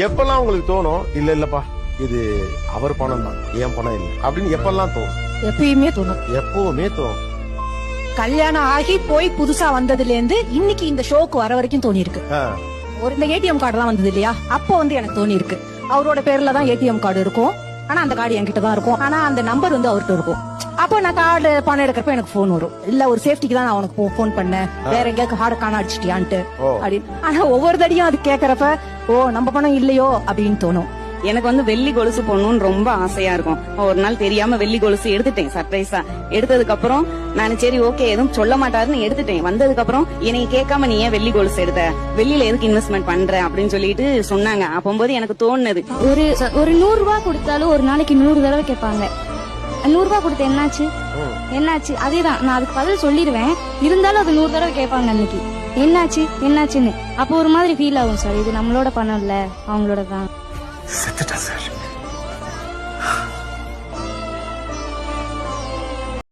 எப்பெல்லாம் உங்களுக்கு தோணும் இல்லப்பா இது அவர் பணம் தான் என் பணம் இல்லை அப்படின்னு எப்பெல்லாம் தோணும்? எப்பயுமே தோணும். எப்பவுமே தோணும். கல்யாணம் ஆகி போய் புதுசா வந்ததுல இருந்து இன்னைக்கு இந்த ஷோக்கு வர வரைக்கும் தோணி இருக்கு. ஒரு இந்த ஏடிஎம் கார்டு எல்லாம் வந்தது இல்லையா, அப்போ எனக்கு தோணி இருக்கு அவரோட பேர்ல தான் ஏடிஎம் கார்டு இருக்கும், ஆனா அந்த கார்டு என்கிட்ட தான் இருக்கும், ஆனா அந்த நம்பர் அவர்கிட்ட இருக்கும். அப்போ நான் கார்டு பணம் எடுக்கிறப்ப எனக்கு போன் வரும், இல்ல ஒரு சேஃப்டிக்கு தான் நான் அவனுக்கு போன் பண்ணேன், வேற எங்கேயாவது கார்டு காண அடிச்சிட்டியான்ட்டு அப்படின்னு. ஆனா ஒவ்வொரு தடியும் அது கேக்குறப்ப நம்ம பணம் இல்லையோ அப்படின்னு தோணும். எனக்கு வெள்ளி கொலுசு போடணும்னு ரொம்ப ஆசையா இருக்கும். ஒரு நாள் தெரியாம வெள்ளி கொலுசு எடுத்துட்டேன் சர்ப்ரைஸா. எடுத்ததுக்கு அப்புறம் நான் சரி ஓகே எதுவும் சொல்ல மாட்டாருன்னு எடுத்துட்டேன். வந்ததுக்கு அப்புறம் என்னை கேட்காம நீ ஏன் வெள்ளி கொலுசு எடுத்த, வெள்ளியில எதுக்கு இன்வெஸ்ட்மெண்ட் பண்ற அப்படின்னு சொல்லிட்டு சொன்னாங்க. அப்போது எனக்கு தோணுது ஒரு 100 ரூபாய் கொடுத்தாலும் ஒரு நாளைக்கு 100 தடவை கேட்பாங்க. 100 ரூபாய் கொடுத்த என்னாச்சு அதேதான் நான் அதுக்கு பதில் சொல்லிடுவேன். இருந்தாலும் அது 100 தடவை கேட்பாங்க அன்னைக்கு என்னாச்சுன்னு. அப்போ ஒரு மாதிரி ஃபீல் ஆகும் சார், இது நம்மளோட பணம் இல்ல அவங்களோட தான். செத்துட்டா சார்.